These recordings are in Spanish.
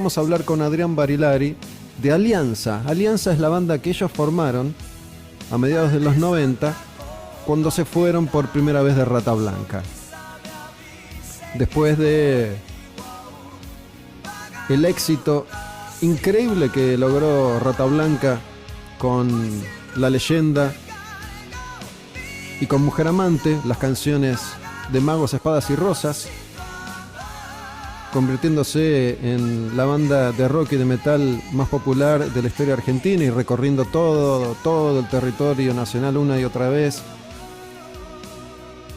vamos a hablar con Adrián Barilari de Alianza. Alianza es la banda que ellos formaron a mediados de los 90, cuando se fueron por primera vez de Rata Blanca. Después de el éxito increíble que logró Rata Blanca con La Leyenda y con Mujer Amante, las canciones de Magos, Espadas y Rosas, convirtiéndose en la banda de rock y de metal más popular de la historia argentina y recorriendo todo el territorio nacional una y otra vez,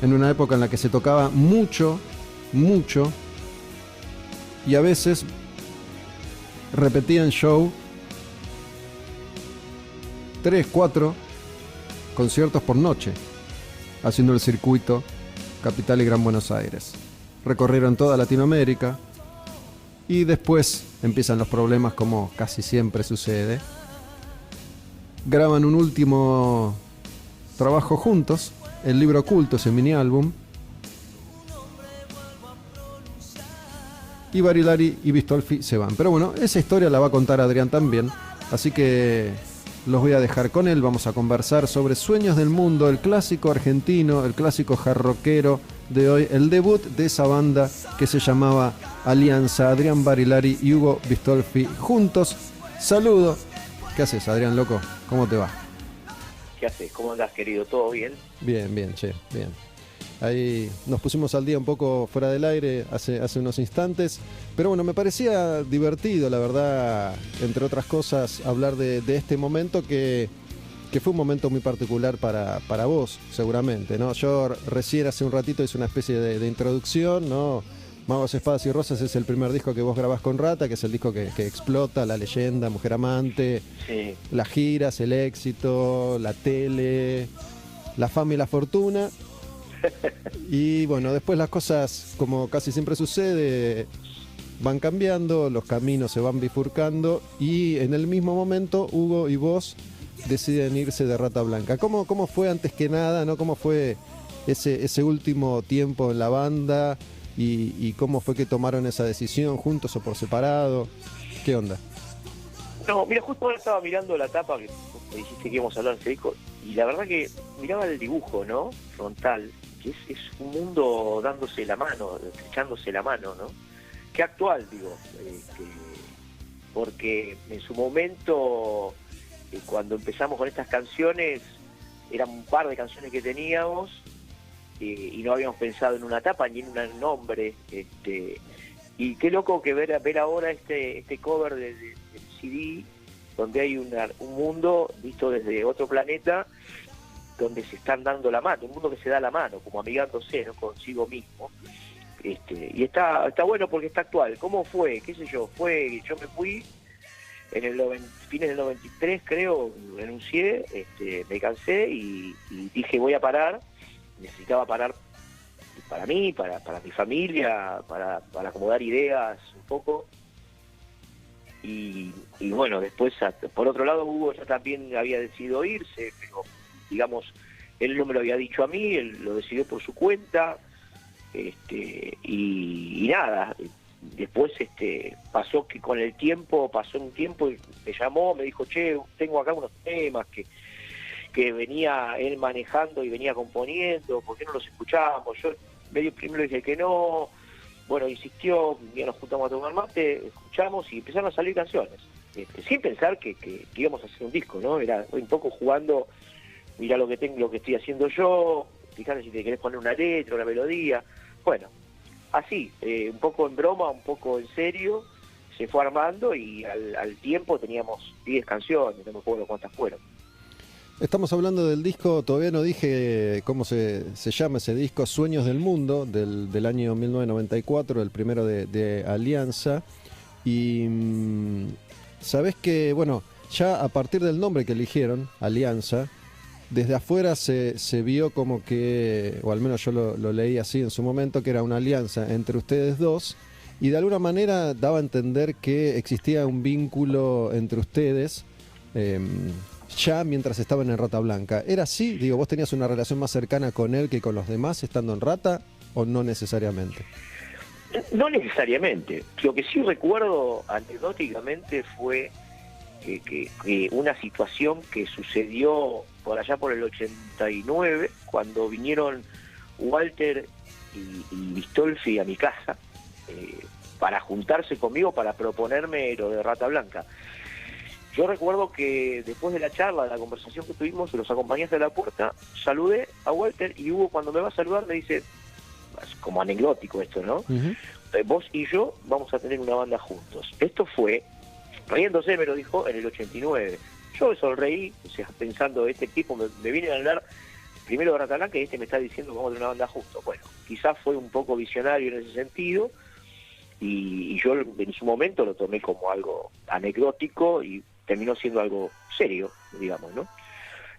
en una época en la que se tocaba mucho, y a veces repetían show 3, 4 conciertos por noche, haciendo el circuito Capital y Gran Buenos Aires. Recorrieron toda Latinoamérica y después empiezan los problemas, como casi siempre sucede. Graban un último trabajo juntos, El Libro Oculto, ese mini álbum, y Barilari y Bistolfi se van. Pero bueno, esa historia la va a contar Adrián también, así que los voy a dejar con él. Vamos a conversar sobre Sueños del Mundo, el clásico argentino, el clásico jarroquero de hoy, el debut de esa banda que se llamaba Alianza. Adrián Barilari y Hugo Bistolfi juntos. Saludo. ¿Qué haces, Adrián, loco? ¿Cómo te va? ¿Qué haces? ¿Cómo andás, querido? ¿Todo bien? Bien, che, bien. Ahí nos pusimos al día un poco fuera del aire hace unos instantes, pero bueno, me parecía divertido, la verdad, entre otras cosas, hablar de este momento que fue un momento muy particular para vos, seguramente, ¿no? Yo recién hace un ratito hice una especie de introducción, ¿no? Magos, Espadas y Rosas es el primer disco que vos grabás con Rata, que es el disco que explota, La Leyenda, Mujer Amante, sí, las giras, el éxito, la tele, la fama y la fortuna. Y bueno, después las cosas, como casi siempre sucede, van cambiando, los caminos se van bifurcando y en el mismo momento Hugo y vos deciden irse de Rata Blanca. ¿Cómo fue, antes que nada, ¿no? ¿Cómo fue ese último tiempo en la banda y cómo fue que tomaron esa decisión, juntos o por separado? ¿Qué onda? No, mira, justo ahora estaba mirando la tapa que me dijiste que íbamos a hablar de ese disco, y la verdad que miraba el dibujo, ¿no? Frontal, que es un mundo dándose la mano, echándose la mano, ¿no? Qué actual, digo, porque en su momento, cuando empezamos con estas canciones, eran un par de canciones que teníamos, y no habíamos pensado en una tapa ni en un nombre, y qué loco que ver ahora este cover del CD, donde hay un mundo visto desde otro planeta, donde se están dando la mano, un mundo que se da la mano, como amigándose, ¿no? Consigo mismo. Y está bueno porque está actual. ¿Cómo fue? ¿Qué sé yo? Yo me fui en fines del 93, creo, renuncié, me cansé y dije voy a parar. Necesitaba parar para mí, para mi familia, para acomodar ideas un poco. Y bueno, después, por otro lado, Hugo ya también había decidido irse, pero digamos, él no me lo había dicho a mí, él lo decidió por su cuenta, y nada, después pasó que con el tiempo, pasó un tiempo y me llamó, me dijo, che, tengo acá unos temas que venía él manejando y venía componiendo, ¿por qué no los escuchábamos? Yo medio primero dije que no, bueno, insistió, ya nos juntamos a tomar mate, escuchamos y empezaron a salir canciones, sin pensar que íbamos a hacer un disco, ¿no? Era un poco jugando, mirá lo que estoy haciendo yo, fíjate si te querés poner una letra, una melodía, bueno, así, un poco en broma, un poco en serio, se fue armando y al tiempo teníamos 10 canciones, no me acuerdo cuántas fueron. Estamos hablando del disco, todavía no dije cómo se llama ese disco, Sueños del Mundo, del año 1994, el primero de Alianza. Y sabés que, bueno, ya a partir del nombre que eligieron, Alianza, desde afuera se vio como que, o al menos yo lo leí así en su momento, que era una alianza entre ustedes dos, y de alguna manera daba a entender que existía un vínculo entre ustedes, ya mientras estaban en Rata Blanca. ¿Era así? Digo, ¿vos tenías una relación más cercana con él que con los demás estando en Rata o no necesariamente? No necesariamente. Lo que sí recuerdo anecdóticamente fue que una situación que sucedió por allá por el 89, cuando vinieron Walter y Bistolfi a mi casa para juntarse conmigo para proponerme lo de Rata Blanca. Yo recuerdo que después de la charla, de la conversación que tuvimos, los acompañé hasta la puerta, saludé a Walter y Hugo, cuando me va a saludar, me dice, es como anecdótico esto, ¿no? Uh-huh. Vos y yo vamos a tener una banda juntos. Esto fue, riéndose me lo dijo, en el 89. Yo me sonreí, o sea, pensando, este tipo me viene a hablar primero de Rata Blanca y me está diciendo que vamos a tener una banda juntos. Bueno, quizás fue un poco visionario en ese sentido, y yo en su momento lo tomé como algo anecdótico y terminó siendo algo serio, digamos, ¿no?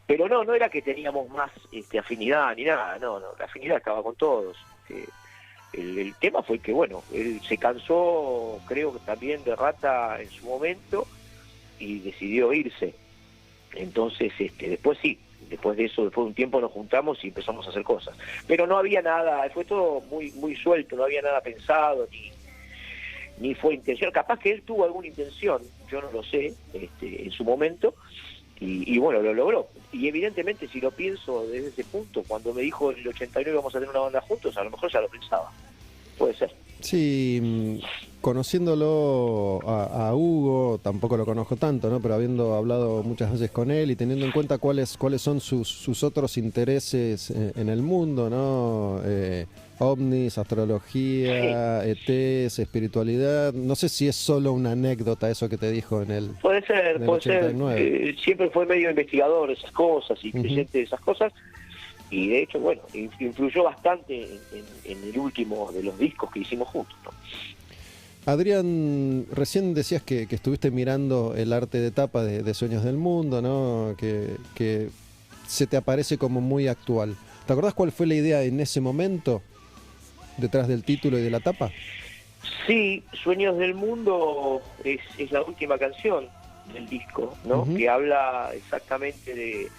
Pero no era que teníamos más afinidad ni nada, no, la afinidad estaba con todos. El tema fue que, bueno, él se cansó, creo que también de Rata en su momento, y decidió irse. Entonces, después sí, después de eso, después de un tiempo nos juntamos y empezamos a hacer cosas. Pero no había nada, fue todo muy, muy suelto, no había nada pensado, ni fue intención. Capaz que él tuvo alguna intención, yo no lo sé, en su momento, y bueno, lo logró. Y evidentemente, si lo pienso desde ese punto, cuando me dijo en el 89 vamos a tener una banda juntos, a lo mejor ya lo pensaba. Puede ser. Sí, conociéndolo a Hugo, tampoco lo conozco tanto, ¿no? Pero habiendo hablado muchas veces con él y teniendo en cuenta cuáles son sus otros intereses en el mundo, ¿no? Ovnis, astrología, ETs, espiritualidad. No sé si es solo una anécdota eso que te dijo en el Puede ser, en el puede 89. ser. Siempre fue medio investigador de esas cosas y creyente de esas cosas. Y de hecho, bueno, influyó bastante en el último de los discos que hicimos juntos, ¿no? Adrián, recién decías que estuviste mirando el arte de tapa de Sueños del Mundo, ¿no? Que se te aparece como muy actual. ¿Te acordás cuál fue la idea en ese momento detrás del título y de la tapa? Sí, Sueños del Mundo es la última canción del disco, ¿no? Uh-huh. Que habla exactamente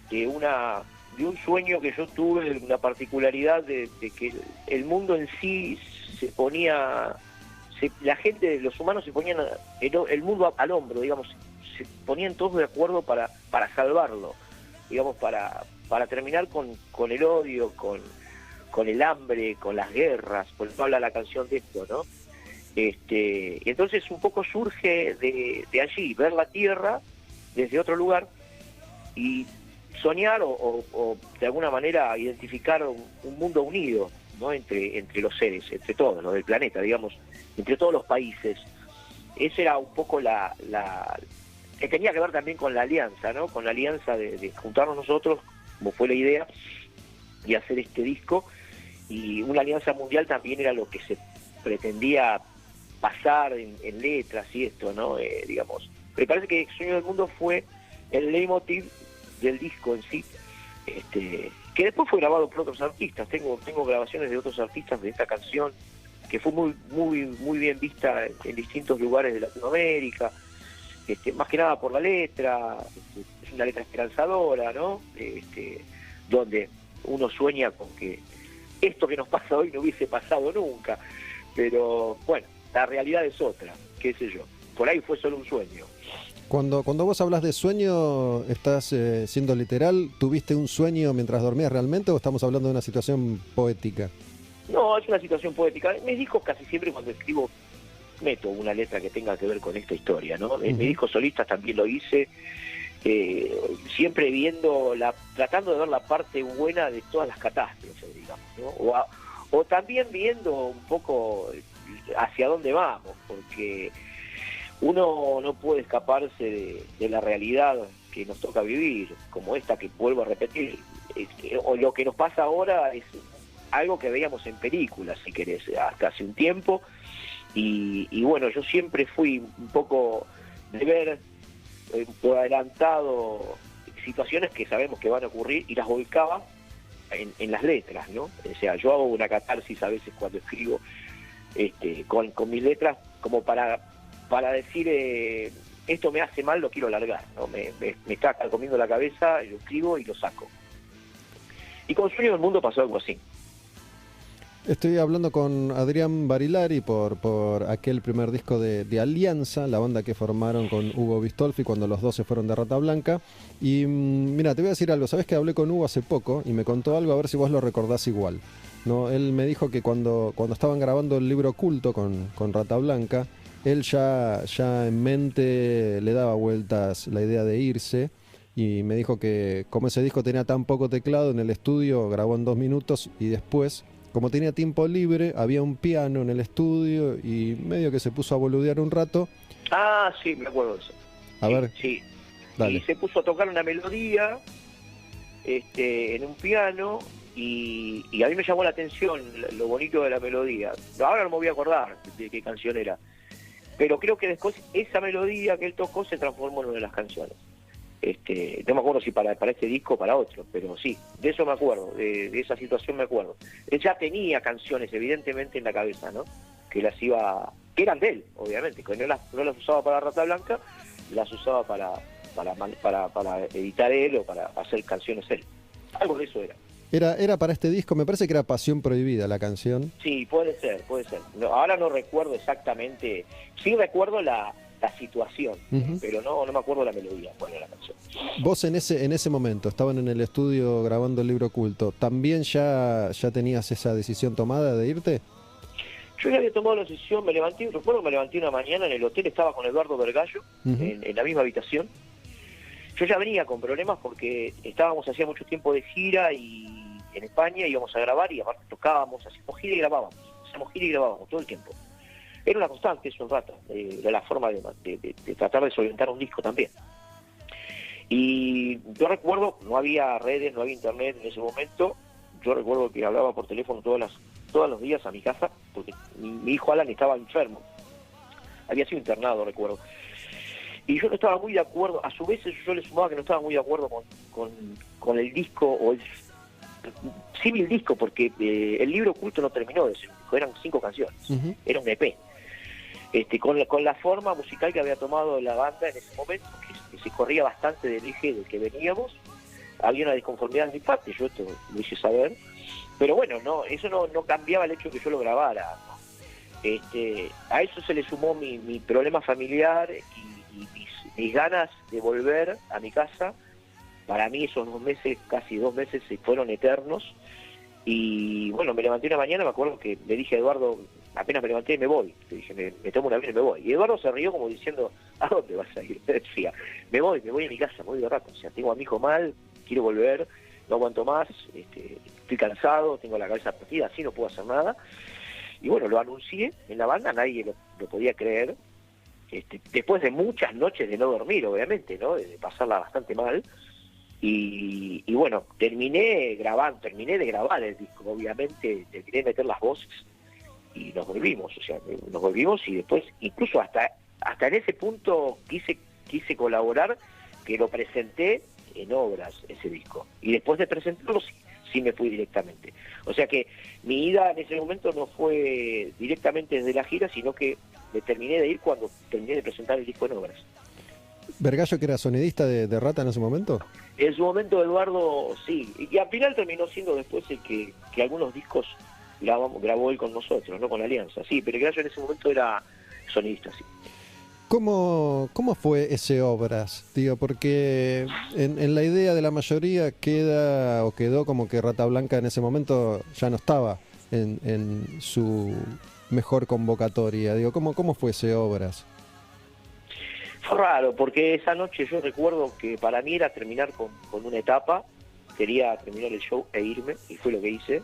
de un sueño que yo tuve, una particularidad de que el mundo en sí se ponía, la gente, los humanos se ponían el mundo al hombro, digamos, se ponían todos de acuerdo para salvarlo, digamos, para terminar con el odio, con el hambre, con las guerras, por eso habla la canción de esto, ¿no? Entonces un poco surge de allí, ver la Tierra desde otro lugar y soñar o de alguna manera identificar un mundo unido, ¿no? entre los seres, entre todos los del planeta, digamos, entre todos los países. Esa era un poco la que tenía que ver también con la alianza, ¿no? Con la alianza de juntarnos nosotros, como fue la idea, y hacer este disco. Y una alianza mundial también era lo que se pretendía pasar en letras y esto, ¿no? Digamos. Me parece que Sueño del Mundo fue el leitmotiv del disco en sí, que después fue grabado por otros artistas. Tengo grabaciones de otros artistas de esta canción, que fue muy, muy, muy bien vista en distintos lugares de Latinoamérica, más que nada por la letra, es una letra esperanzadora, ¿no? Donde uno sueña con que esto que nos pasa hoy no hubiese pasado nunca, pero bueno, la realidad es otra, qué sé yo, por ahí fue solo un sueño. Cuando vos hablas de sueño, ¿estás siendo literal? ¿Tuviste un sueño mientras dormías realmente o estamos hablando de una situación poética? No, es una situación poética. En mis discos casi siempre cuando escribo meto una letra que tenga que ver con esta historia, ¿no? En mis discos solistas también lo hice, siempre tratando de ver la parte buena de todas las catástrofes, digamos, ¿no? O también viendo un poco hacia dónde vamos, porque uno no puede escaparse de la realidad que nos toca vivir, como esta que vuelvo a repetir, o lo que nos pasa ahora es algo que veíamos en películas, si querés, hasta hace un tiempo, y bueno, yo siempre fui un poco de ver por adelantado situaciones que sabemos que van a ocurrir y las volcaba en las letras, ¿no? O sea, yo hago una catarsis a veces cuando escribo con mis letras como para decir esto me hace mal, lo quiero largar, ¿no? Me está comiendo la cabeza, lo escribo y lo saco. Y con Sueño del Mundo pasó algo así. Estoy hablando con Adrián Barilari por aquel primer disco de Alianza, la banda que formaron con Hugo Bistolfi cuando los dos se fueron de Rata Blanca. Y mira, te voy a decir algo. Sabés que hablé con Hugo hace poco y me contó algo, a ver si vos lo recordás igual. No, él me dijo que cuando estaban grabando el libro Culto con Rata Blanca, él ya en mente le daba vueltas la idea de irse. Y me dijo que como ese disco tenía tan poco teclado en el estudio, grabó en 2 minutos y después, como tenía tiempo libre, había un piano en el estudio y medio que se puso a boludear un rato. Ah, sí, me acuerdo de eso. A ver, Sí. dale. Y se puso a tocar una melodía en un piano y a mí me llamó la atención lo bonito de la melodía. Ahora no me voy a acordar de qué canción era, pero creo que después esa melodía que él tocó se transformó en una de las canciones. No me acuerdo si para este disco o para otro, pero sí, de eso me acuerdo, de esa situación me acuerdo. Él ya tenía canciones evidentemente en la cabeza, ¿no? Que eran de él, obviamente, que no las usaba para Rata Blanca, las usaba para editar él o para hacer canciones él. Algo de eso era. Era para este disco, me parece que era Pasión Prohibida la canción. Sí, puede ser. No, ahora no recuerdo exactamente, sí recuerdo la situación, pero no me acuerdo la melodía, cuál era la canción. Vos en ese momento, estaban en el estudio grabando el libro Oculto, ¿también ya tenías esa decisión tomada de irte? Yo ya había tomado la decisión, recuerdo que me levanté una mañana en el hotel, estaba con Eduardo Vergallo, en la misma habitación. Yo ya venía con problemas porque hacía mucho tiempo de gira y en España íbamos a grabar y aparte tocábamos, hacíamos gira y grabábamos todo el tiempo. Era una constante, es un rato, era la forma de tratar de solventar un disco también. Y yo recuerdo, no había redes, no había internet en ese momento, yo recuerdo que hablaba por teléfono todos los días a mi casa, porque mi hijo Alan estaba enfermo, había sido internado, recuerdo. Y yo no estaba muy de acuerdo, a su vez yo le sumaba que no estaba muy de acuerdo con el disco, o el disco, porque el libro Oculto no terminó de ese disco, eran 5 canciones, era un EP. Con la forma musical que había tomado la banda en ese momento, que se corría bastante del eje del que veníamos, había una disconformidad de mi parte, yo esto lo hice saber, pero bueno, eso no cambiaba el hecho de que yo lo grabara, ¿no? A eso se le sumó mi problema familiar y mis ganas de volver a mi casa. Para mí esos 2 meses, casi 2 meses, fueron eternos. Y bueno, me levanté una mañana, me acuerdo que le dije a Eduardo, apenas me levanté, me voy. Le dije, me tomo un avión y me voy. Y Eduardo se rió como diciendo, ¿a dónde vas a ir? Me decía, me voy a mi casa, me voy de rato. O sea, tengo a mi hijo mal, quiero volver, no aguanto más, estoy cansado, tengo la cabeza partida, así no puedo hacer nada. Y bueno, lo anuncié en la banda, nadie lo podía creer. Después de muchas noches de no dormir, obviamente, ¿no? De pasarla bastante mal. Y bueno, terminé de grabar el disco, obviamente, terminé de meter las voces y nos volvimos y después, incluso hasta en ese punto quise colaborar, que lo presenté en obras ese disco, y después de presentarlo sí me fui directamente. O sea que mi ida en ese momento no fue directamente desde la gira, sino que me terminé de ir cuando terminé de presentar el disco en obras. ¿Vergallo, que era sonidista de Rata en ese momento? En su momento Eduardo, sí, y al final terminó siendo después el que algunos discos grabó él con nosotros, no con la Alianza, sí, pero Vergallo en ese momento era sonidista, sí. ¿Cómo fue ese Obras? Digo, porque en la idea de la mayoría quedó como que Rata Blanca en ese momento ya no estaba en su mejor convocatoria. Digo, ¿cómo fue ese Obras? Fue raro, porque esa noche yo recuerdo que para mí era terminar con una etapa, quería terminar el show e irme, y fue lo que hice,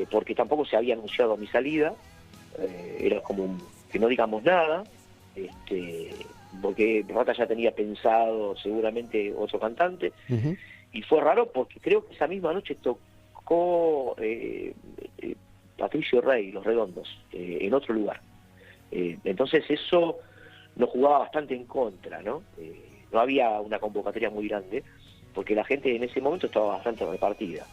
porque tampoco se había anunciado mi salida, era como que no digamos nada, porque Rata ya tenía pensado seguramente otro cantante, y fue raro porque creo que esa misma noche tocó Patricio Rey, Los Redondos, en otro lugar. Entonces eso nos jugaba bastante en contra, ¿no? No había una convocatoria muy grande, porque la gente en ese momento estaba bastante repartida.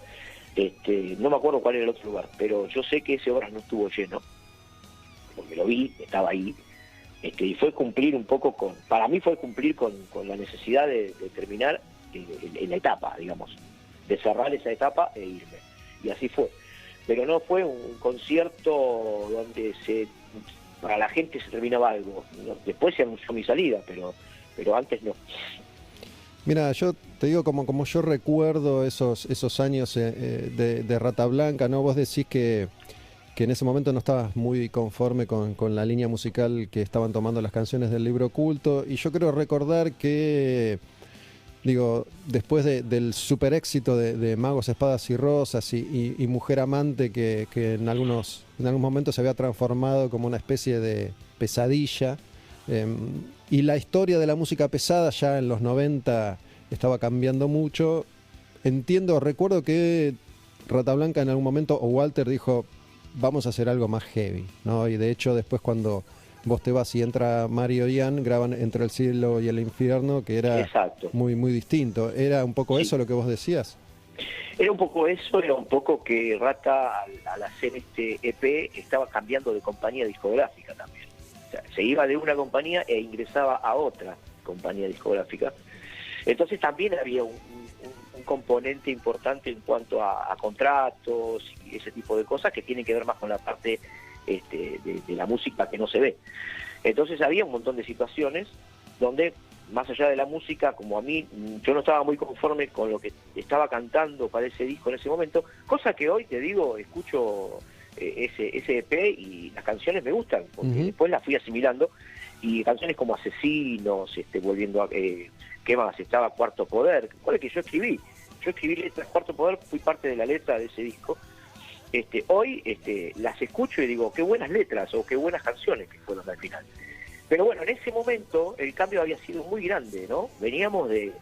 No me acuerdo cuál era el otro lugar, pero yo sé que ese Obras no estuvo lleno, porque lo vi, estaba ahí, y fue cumplir un poco para mí fue cumplir con la necesidad de terminar en la etapa, digamos, de cerrar esa etapa e irme. Y así fue. pero no fue un concierto donde para la gente se terminaba algo. ¿No? Después se anunció mi salida, pero antes no. Mira, yo te digo como yo recuerdo esos años de Rata Blanca, ¿no? Vos decís que en ese momento no estabas muy conforme con la línea musical que estaban tomando las canciones del Libro Oculto, y yo creo recordar que, digo, después del super éxito de Magos, Espadas y Rosas y Mujer Amante, que en algunos momentos se había transformado como una especie de pesadilla, y la historia de la música pesada ya en los 90 estaba cambiando mucho. Recuerdo que Rata Blanca en algún momento, o Walter dijo, vamos a hacer algo más heavy, ¿no? Y de hecho después cuando vos te vas y entra Mario Ian, graban Entre el cielo y el infierno, que era Exacto. muy, muy distinto. ¿Era un poco eso lo que vos decías? Era un poco eso, era un poco que Rata al hacer este EP estaba cambiando de compañía discográfica también. O sea, se iba de una compañía e ingresaba a otra compañía discográfica. Entonces también había un componente importante en cuanto a contratos y ese tipo de cosas que tienen que ver más con la parte de la música que no se ve. Entonces había un montón de situaciones donde, más allá de la música, como a mí, yo no estaba muy conforme con lo que estaba cantando para ese disco en ese momento, cosa que hoy, te digo, escucho ese EP y las canciones me gustan, porque después las fui asimilando, y canciones como Asesinos, volviendo a... ¿qué más? Estaba Cuarto Poder, que yo escribí letras. Cuarto Poder, fui parte de la letra de ese disco. Hoy las escucho y digo, qué buenas letras o qué buenas canciones que fueron al final. Pero bueno, en ese momento el cambio había sido muy grande, ¿no? Veníamos de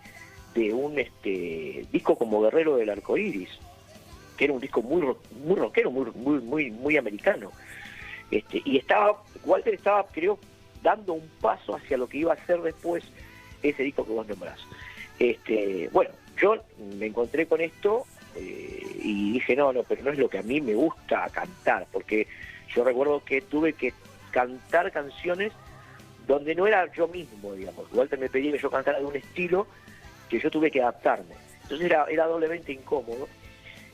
un disco como Guerrero del Arcoíris, que era un disco muy rockero, muy americano. Y Walter estaba, creo, dando un paso hacia lo que iba a ser después ese disco que vos nombrás. Bueno, yo me encontré con esto y dije, no, pero no es lo que a mí me gusta cantar, porque yo recuerdo que tuve que cantar canciones donde no era yo mismo, digamos. Walter me pedía que yo cantara de un estilo que yo tuve que adaptarme. Entonces era doblemente incómodo,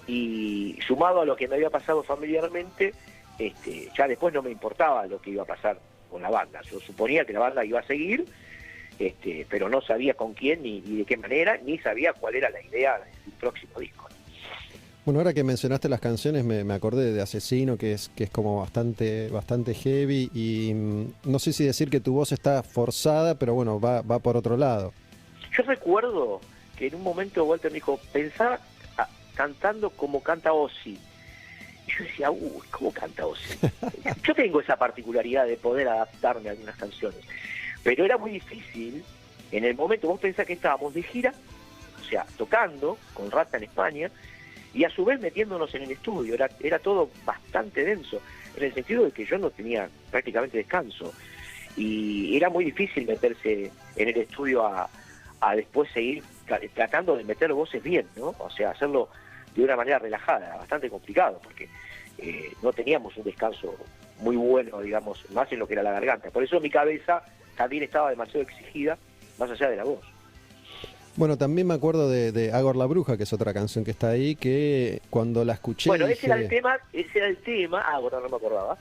y sumado a lo que me había pasado familiarmente, ya después no me importaba lo que iba a pasar con la banda. Yo suponía que la banda iba a seguir, pero no sabía con quién ni de qué manera, ni sabía cuál era la idea del próximo disco. Bueno, ahora que mencionaste las canciones, me acordé de Asesino, que es como bastante heavy, y no sé si decir que tu voz está forzada, pero bueno, va por otro lado. Yo recuerdo que en un momento Walter me dijo, pensá cantando como canta Ozzy. Y yo decía, ¿cómo canta Ozzy? Yo tengo esa particularidad de poder adaptarme a algunas canciones, pero era muy difícil. En el momento, vos pensás que estábamos de gira, o sea, tocando con Rata en España, y a su vez metiéndonos en el estudio. Era todo bastante denso, en el sentido de que yo no tenía prácticamente descanso, y era muy difícil meterse en el estudio a después seguir tratando de meter voces bien, ¿no? O sea, hacerlo de una manera relajada. Era bastante complicado, porque no teníamos un descanso muy bueno, digamos, más en lo que era la garganta. Por eso mi cabeza también estaba demasiado exigida, más allá de la voz. Bueno, también me acuerdo de Agor la Bruja, que es otra canción que está ahí, que cuando la escuché bueno, dije... ese era el tema, bueno, no me acordaba,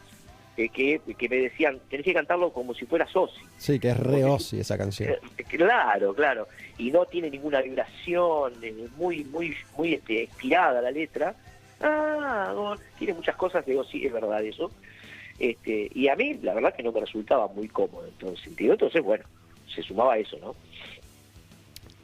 que me decían, tenés que cantarlo como si fueras Ozzy. Sí, que es re Ozzy esa canción. Claro, y no tiene ninguna vibración, muy inspirada la letra. Tiene muchas cosas de Ozzy, es verdad eso. Y a mí, la verdad que no me resultaba muy cómodo en todo sentido. Entonces, bueno, se sumaba a eso, ¿no?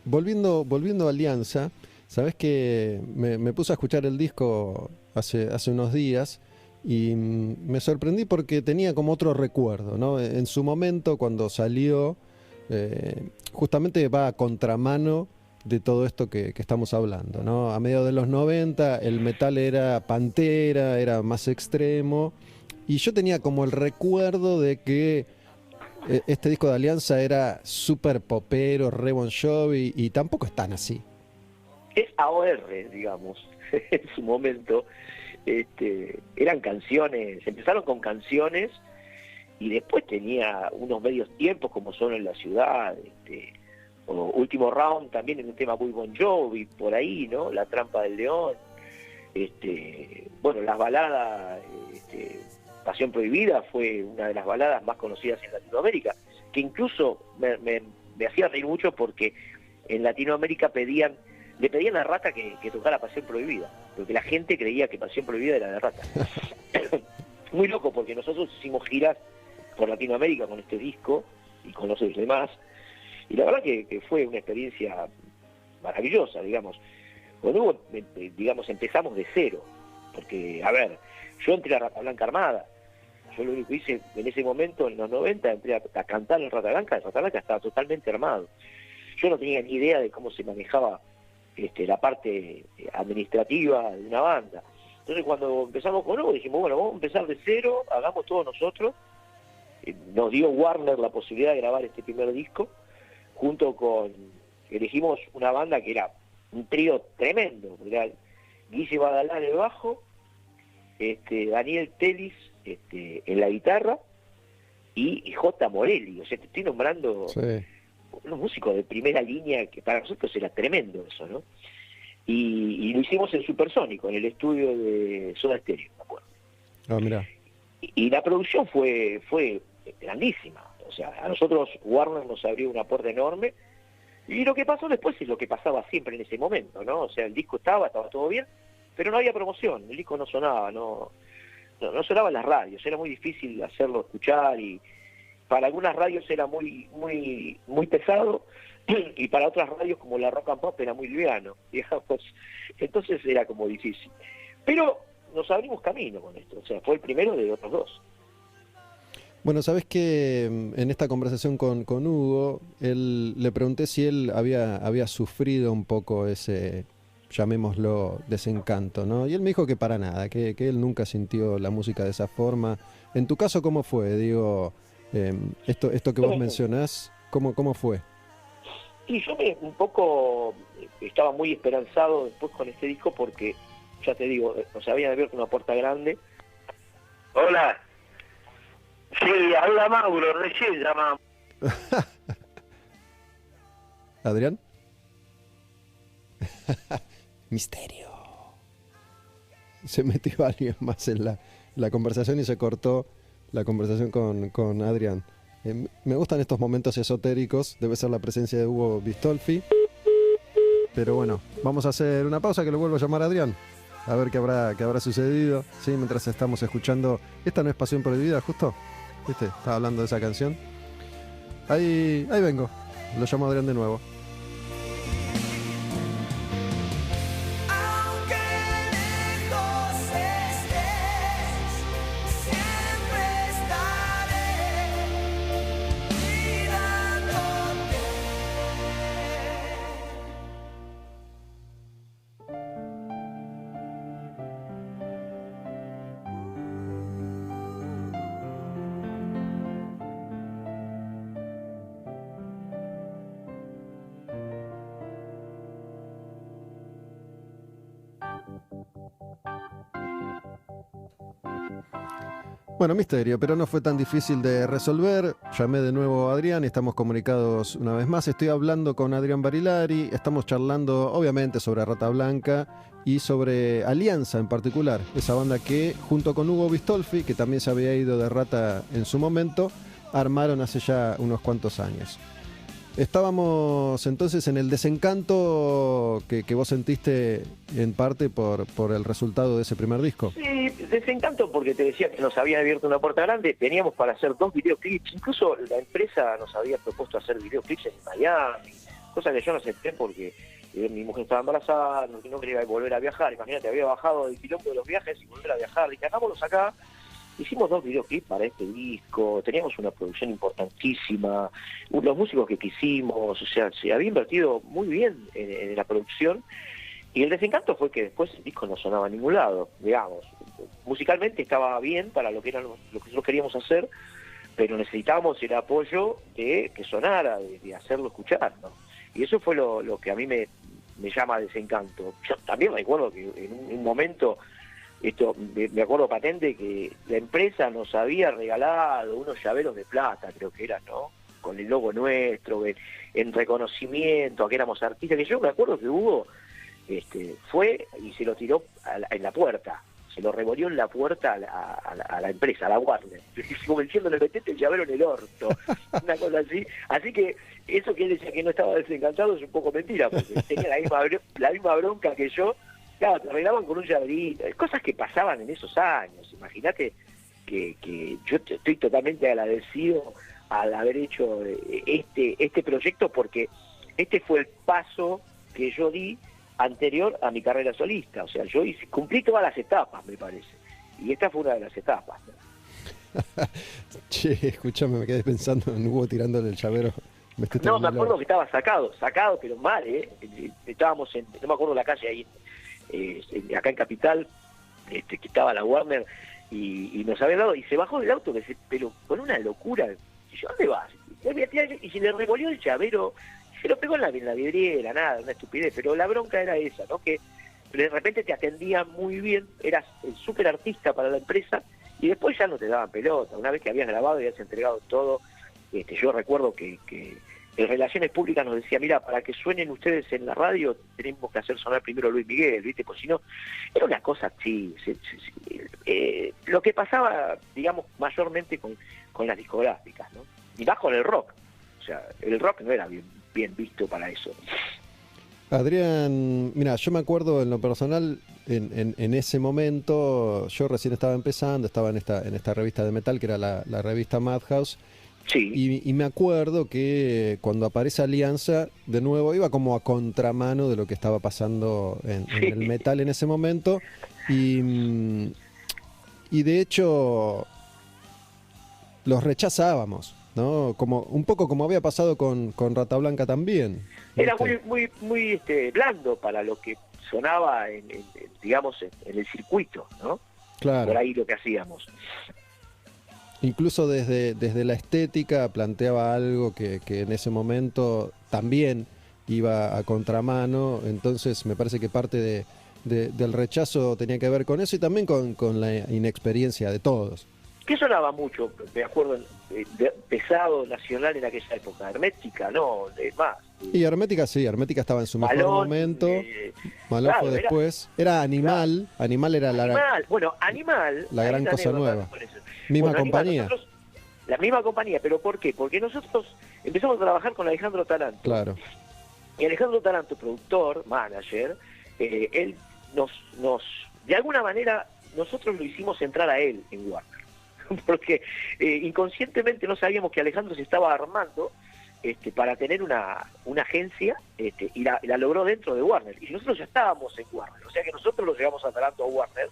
Volviendo a Alianza, sabés que me puse a escuchar el disco hace unos días y me sorprendí porque tenía como otro recuerdo, ¿no? En su momento, cuando salió, justamente va a contramano de todo esto que estamos hablando, ¿no? A mediados de los 90 el metal era Pantera, era más extremo, y yo tenía como el recuerdo de que este disco de Alianza era súper popero, re Bon Jovi, y tampoco es tan así. Es AOR, digamos, en su momento. Eran canciones, empezaron con canciones y después tenía unos medios tiempos como Solo en la Ciudad, o Último Round también en un tema muy Bon Jovi, por ahí, ¿no? La Trampa del León. Bueno, las baladas, Pasión Prohibida fue una de las baladas más conocidas en Latinoamérica, que incluso me hacía reír mucho porque en Latinoamérica le pedían a Rata que tocara Pasión Prohibida, porque la gente creía que Pasión Prohibida era de Rata. Muy loco, porque nosotros hicimos giras por Latinoamérica con este disco y con los demás, y la verdad que fue una experiencia maravillosa, digamos. Bueno, digamos, empezamos de cero, porque, a ver, yo entré a Rata Blanca armada. Yo lo único que hice en ese momento, en los 90, entré a cantar en Rata Blanca. Rata Blanca estaba totalmente armado. Yo no tenía ni idea de cómo se manejaba la parte administrativa de una banda. Entonces, cuando empezamos con Hugo, dijimos, bueno, vamos a empezar de cero, hagamos todo nosotros. Nos dio Warner la posibilidad de grabar este primer disco, elegimos una banda que era un trío tremendo. Era Guille Badalá en el bajo, Daniel Telis en la guitarra y J. Morelli. O sea, te estoy nombrando unos músicos de primera línea, que para nosotros era tremendo eso, ¿no? Y lo hicimos en Supersónico, en el estudio de Soda Stereo, me acuerdo. Ah, mirá. Y la producción fue grandísima. O sea, a nosotros Warner nos abrió una puerta enorme, y lo que pasó después es lo que pasaba siempre en ese momento, ¿no? O sea, el disco estaba todo bien, pero no había promoción, el disco no sonaba, no sonaba en las radios, era muy difícil hacerlo escuchar, y para algunas radios era muy pesado, y para otras radios como la Rock and Pop era muy liviano, digamos. Entonces era como difícil. Pero nos abrimos camino con esto, o sea, fue el primero de otros dos. Bueno, sabés que en esta conversación con Hugo, le pregunté si él había sufrido un poco ese, llamémoslo, desencanto, ¿no? Y él me dijo que para nada, que él nunca sintió la música de esa forma. En tu caso, ¿cómo fue? Digo, esto que vos mencionás, ¿cómo fue? Y yo un poco estaba muy esperanzado después con este disco, porque, ya te digo, nos habían abierto una puerta grande. Hola. Sí, habla Mauro, recién llamamos. ¿Adrián? Misterio. Se metió alguien más en la conversación y se cortó la conversación con Adrián. Me gustan estos momentos esotéricos, debe ser la presencia de Hugo Bistolfi. Pero bueno, vamos a hacer una pausa, que lo vuelvo a llamar a Adrián. A ver qué habrá sucedido. Sí, mientras estamos escuchando. ¿Esta no es Pasión Prohibida, justo? ¿Viste? Estaba hablando de esa canción. Ahí vengo. Lo llamo a Adrián de nuevo. Bueno, misterio, pero no fue tan difícil de resolver. Llamé de nuevo a Adrián y estamos comunicados una vez más. Estoy hablando con Adrián Barilari. Estamos charlando, obviamente, sobre Rata Blanca y sobre Alianza en particular. Esa banda que, junto con Hugo Bistolfi, que también se había ido de Rata en su momento, armaron hace ya unos cuantos años. Estábamos entonces en el desencanto que vos sentiste en parte por el resultado de ese primer disco. Sí, desencanto porque te decía que nos habían abierto una puerta grande, teníamos para hacer 2 videoclips, incluso la empresa nos había propuesto hacer videoclips en Miami, cosa que yo no acepté porque mi mujer estaba embarazada, no quería volver a viajar. Imagínate, había bajado del quilombo de los viajes y volver a viajar, dije, hagámoslos acá. Hicimos 2 videoclips para este disco, teníamos una producción importantísima, los músicos que quisimos, o sea, se había invertido muy bien en la producción, y el desencanto fue que después el disco no sonaba a ningún lado, digamos. Musicalmente estaba bien para lo que nosotros queríamos hacer, pero necesitábamos el apoyo de que sonara, de hacerlo escuchar, ¿no? Y eso fue lo que a mí me llama desencanto. Yo también me acuerdo que en un momento... me acuerdo patente que la empresa nos había regalado unos llaveros de plata, creo que era, ¿no? Con el logo nuestro, en reconocimiento a que éramos artistas, que yo me acuerdo que Hugo fue y se lo tiró en la puerta, se lo revolvió en la puerta a la empresa, a la Warner, como diciéndole, metete el llavero en el orto, una cosa así. Así que eso que él decía que no estaba desencantado es un poco mentira, porque tenía la misma bronca que yo. Claro, te arreglaban con un llaverito, cosas que pasaban en esos años. Imagínate que yo estoy totalmente agradecido al haber hecho este proyecto, porque este fue el paso que yo di anterior a mi carrera solista. O sea, yo cumplí todas las etapas, me parece, y esta fue una de las etapas, ¿no? Che, escúchame, me quedé pensando en Hugo tirándole el llavero. No, me acuerdo que estaba sacado, pero mal, estábamos no me acuerdo la calle ahí, acá en Capital, que estaba la Warner, y nos había dado, y se bajó del auto, pero con una locura. Y yo, ¿dónde vas? Y se le revolvió el llavero, se lo pegó en la vidriera, nada, una estupidez, pero la bronca era esa, ¿no? Que de repente te atendían muy bien, eras el súper artista para la empresa, y después ya no te daban pelota. Una vez que habías grabado y habías entregado todo, yo recuerdo que en Relaciones Públicas nos decía, mira, para que suenen ustedes en la radio tenemos que hacer sonar primero Luis Miguel, ¿viste? Pues si no, era una cosa así. Lo que pasaba, digamos, mayormente con las discográficas, ¿no? Y más con el rock. O sea, el rock no era bien visto para eso. Adrián, mira, yo me acuerdo en lo personal, en ese momento, yo recién estaba empezando, estaba en esta revista de metal, que era la revista Madhouse. Sí. Y me acuerdo que cuando aparece Alianza, de nuevo, iba como a contramano de lo que estaba pasando en el metal en ese momento. Y de hecho, los rechazábamos, ¿no? Un poco como había pasado con Rata Blanca también. Era muy blando para lo que sonaba, digamos, en el circuito, ¿no? Claro. Por ahí lo que hacíamos. Incluso desde la estética planteaba algo que en ese momento también iba a contramano, entonces me parece que parte del rechazo tenía que ver con eso y también con la inexperiencia de todos. ¿Qué sonaba mucho? Me acuerdo, pesado nacional en aquella época. Hermética, no, más. Y Hermética sí, Hermética estaba en su mejor momento. Malón fue después. Era Animal, claro. Animal era Animal. La gran cosa nueva. Misma compañía. Nosotros, la misma compañía, pero ¿por qué? Porque nosotros empezamos a trabajar con Alejandro Taranto. Claro. Y Alejandro Taranto, productor, manager, él de alguna manera, nosotros lo hicimos entrar a él en Warner. Porque inconscientemente no sabíamos que Alejandro se estaba armando para tener una agencia, y la logró dentro de Warner. Y nosotros ya estábamos en Warner. O sea que nosotros lo llevamos a Taranto a Warner,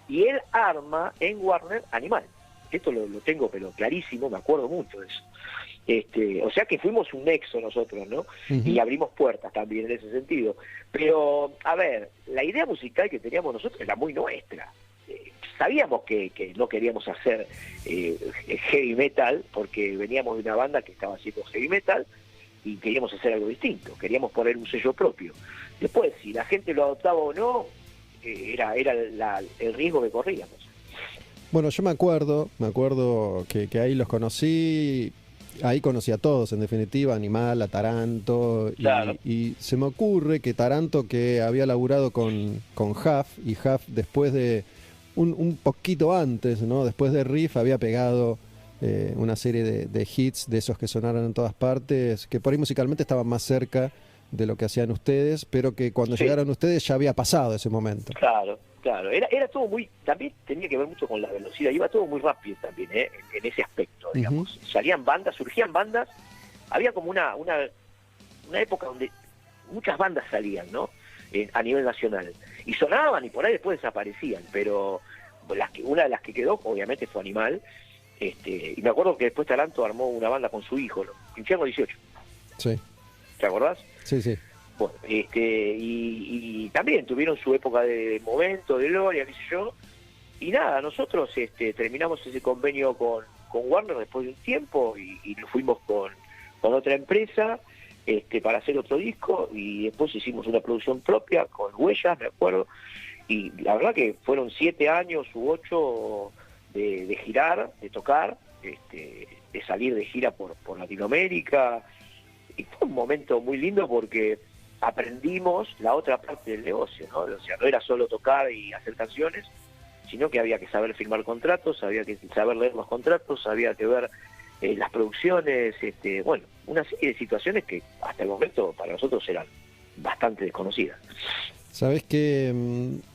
y él arma en Warner Animal. Esto lo tengo pero clarísimo, me acuerdo mucho de eso. O sea que fuimos un nexo nosotros, ¿no? Uh-huh. Y abrimos puertas también en ese sentido. Pero, a ver, la idea musical que teníamos nosotros era muy nuestra. Sabíamos que no queríamos hacer heavy metal, porque veníamos de una banda que estaba haciendo heavy metal y queríamos hacer algo distinto, queríamos poner un sello propio. Después, si la gente lo adoptaba o no, era el riesgo que corríamos. Bueno, yo me acuerdo que ahí los conocí, ahí conocí a todos, en definitiva, Animal, a Taranto, claro. y se me ocurre que Taranto, que había laburado con Huff, y Huff después de, un poquito antes, ¿no? Después de Riff, había pegado una serie de hits, de esos que sonaron en todas partes, que por ahí musicalmente estaban más cerca de lo que hacían ustedes, pero que cuando llegaron ustedes ya había pasado ese momento. Claro. Era todo también tenía que ver mucho con la velocidad, iba todo muy rápido también, en ese aspecto, digamos. Uh-huh. Surgían bandas, había como una época donde muchas bandas salían, ¿no? A nivel nacional, y sonaban y por ahí después desaparecían, pero una de las que quedó obviamente fue Animal, y me acuerdo que después Taranto armó una banda con su hijo, Infierno 18. Sí. ¿Te acordás? Sí. Bueno, y también tuvieron su época de momento, de gloria, qué sé yo, y nada, nosotros terminamos ese convenio con Warner después de un tiempo y nos fuimos con otra empresa para hacer otro disco, y después hicimos una producción propia con Huellas, me acuerdo, y la verdad que fueron 7 años u 8 de girar, de tocar, de salir de gira por Latinoamérica, y fue un momento muy lindo porque aprendimos la otra parte del negocio, ¿no? O sea, no era solo tocar y hacer canciones, sino que había que saber firmar contratos, había que saber leer los contratos, había que ver las producciones, bueno, una serie de situaciones que hasta el momento para nosotros eran bastante desconocidas. Sabés que,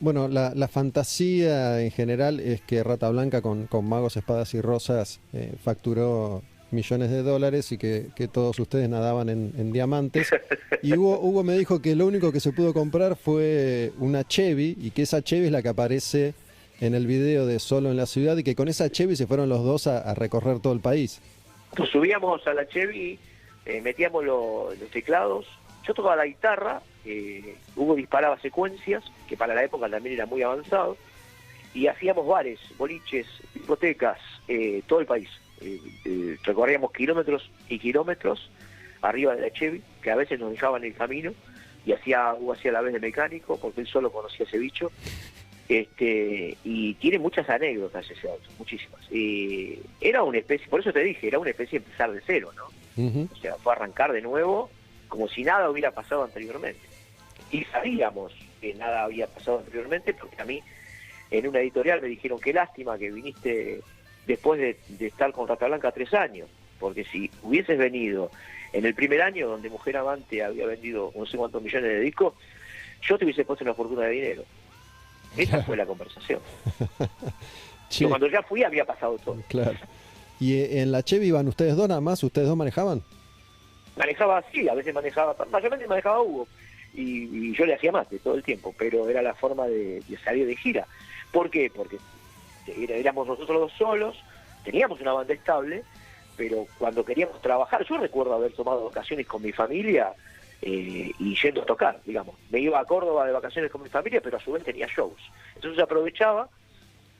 bueno, la fantasía en general es que Rata Blanca con Magos, Espadas y Rosas facturó millones de dólares y que todos ustedes nadaban en diamantes. Y Hugo me dijo que lo único que se pudo comprar fue una Chevy, y que esa Chevy es la que aparece en el video de Solo en la Ciudad, y que con esa Chevy se fueron los dos a recorrer todo el país. Nos subíamos a la Chevy, metíamos los teclados, yo tocaba la guitarra, Hugo disparaba secuencias, que para la época también era muy avanzado, y hacíamos bares, boliches, discotecas, todo el país. Recorríamos kilómetros y kilómetros arriba de la Chevy, que a veces nos dejaban en el camino, y Hugo hacía la vez de mecánico, porque él solo conocía ese bicho. Y tiene muchas anécdotas ese auto, muchísimas. Era una especie, por eso te dije, era una especie de empezar de cero, ¿no? Uh-huh. O sea, fue arrancar de nuevo como si nada hubiera pasado anteriormente. Y sabíamos que nada había pasado anteriormente, porque a mí en una editorial me dijeron: qué lástima que viniste después de estar con Rata Blanca 3 años, porque si hubieses venido en el primer año, donde Mujer Amante había vendido no sé cuántos millones de discos, yo te hubiese puesto una fortuna de dinero. Esa fue la conversación. Che, cuando ya fui había pasado todo. Claro. ¿Y en la Chevy iban ustedes dos nada más? ¿Ustedes dos manejaban? Manejaba así, a veces mayormente manejaba Hugo, y yo le hacía mate todo el tiempo, pero era la forma de salir de gira. ¿Por qué? Porque éramos nosotros dos solos, teníamos una banda estable, pero cuando queríamos trabajar, yo recuerdo haber tomado vacaciones con mi familia y yendo a tocar, digamos. Me iba a Córdoba de vacaciones con mi familia, pero a su vez tenía shows. Entonces aprovechaba,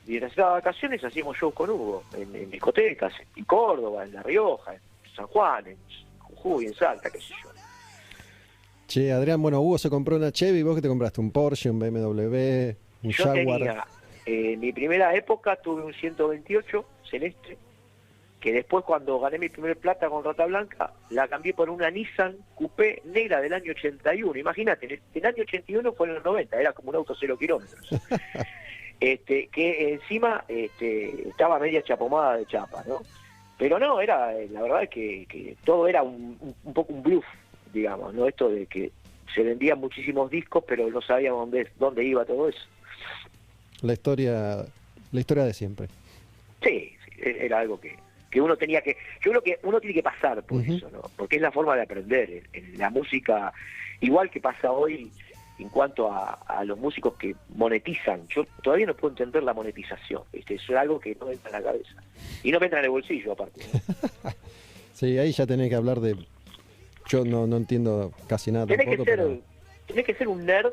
y en las vacaciones hacíamos shows con Hugo, en discotecas, en Córdoba, en La Rioja, en San Juan, en Jujuy, en Salta, qué sé yo. Che, Adrián, bueno, Hugo se compró una Chevy, ¿vos qué te compraste? ¿Un Porsche, un BMW, un Yo Jaguar? tenía, en mi primera época tuve un 128 celeste, que después cuando gané mi primer plata con Rata Blanca, la cambié por una Nissan Coupé negra del año 81. Imagínate, el año 81 fue en los 90, era como un auto 0 kilómetros. Que encima estaba media chapomada de chapa, ¿no? Pero no, era, la verdad es que todo era un poco un bluff, digamos, ¿no? Esto de que se vendían muchísimos discos, pero no sabíamos dónde iba todo eso. La historia de siempre. Sí, era algo que uno tenía que, yo creo que uno tiene que pasar por eso, ¿no? Porque es la forma de aprender en la música, igual que pasa hoy en cuanto a los músicos que monetizan. Yo todavía no puedo entender la monetización, ¿viste? Eso es algo que no me entra en la cabeza y no me entra en el bolsillo aparte, ¿no? Sí, ahí ya tenés que hablar de, yo no entiendo casi nada tampoco, tenés que ser un nerd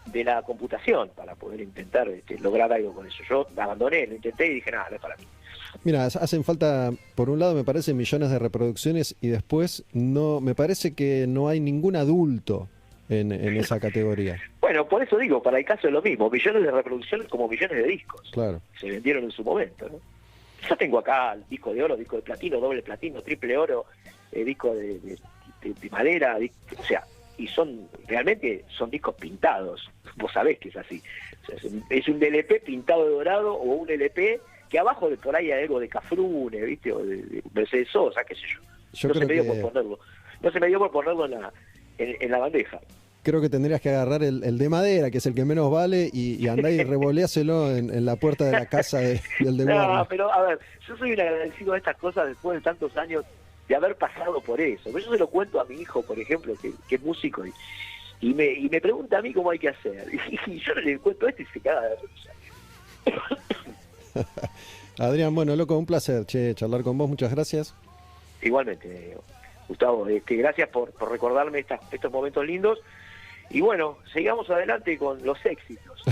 de la computación para poder intentar lograr algo con eso. Yo abandoné, lo intenté y dije, nada, no es para mí. Mira, hacen falta, por un lado me parece, millones de reproducciones, y después no, me parece que no hay ningún adulto en esa categoría. Bueno, por eso digo, para el caso es lo mismo, millones de reproducciones como millones de discos. Claro. Se vendieron en su momento, ¿no? Yo tengo acá el disco de oro, disco de platino, doble platino, triple oro, disco de madera, o sea, y realmente son discos pintados, vos sabés que es así. O sea, es un LP pintado de dorado, o un LP que abajo de por ahí hay algo de Cafrune, ¿viste? O de Mercedes Sosa, qué sé yo. No se me dio por ponerlo. No se me dio por ponerlo en la bandeja. Creo que tendrías que agarrar el de madera, que es el que menos vale, y andá y revoleáselo en la puerta de la casa del de Warner. No, pero a ver, yo soy un agradecido de estas cosas después de tantos años de haber pasado por eso. Pero yo se lo cuento a mi hijo, por ejemplo, que es músico, y me pregunta a mí cómo hay que hacer. Y yo le cuento esto y se caga de risa. Adrián, bueno, loco, un placer, charlar con vos, muchas gracias. Igualmente, Gustavo, gracias por recordarme estos momentos lindos, y bueno, sigamos adelante con los éxitos.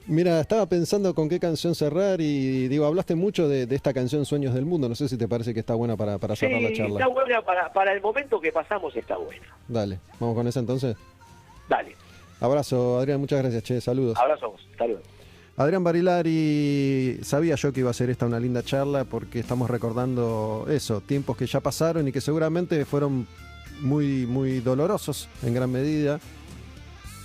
Mira, estaba pensando con qué canción cerrar, y digo, hablaste mucho de esta canción Sueños del Mundo, no sé si te parece que está buena para cerrar la charla. Está buena, para el momento que pasamos está buena. Dale, ¿vamos con esa entonces? Dale. Abrazo, Adrián, muchas gracias, saludos. Abrazo a vos, saludos. Adrián Barilari, sabía yo que iba a ser esta una linda charla, porque estamos recordando eso, tiempos que ya pasaron y que seguramente fueron muy, muy dolorosos en gran medida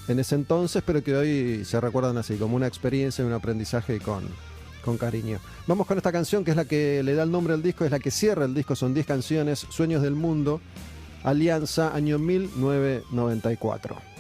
en ese entonces, pero que hoy se recuerdan así, como una experiencia y un aprendizaje con cariño. Vamos con esta canción que es la que le da el nombre al disco, es la que cierra el disco, son 10 canciones, Sueños del Mundo, Alianza, año 1994.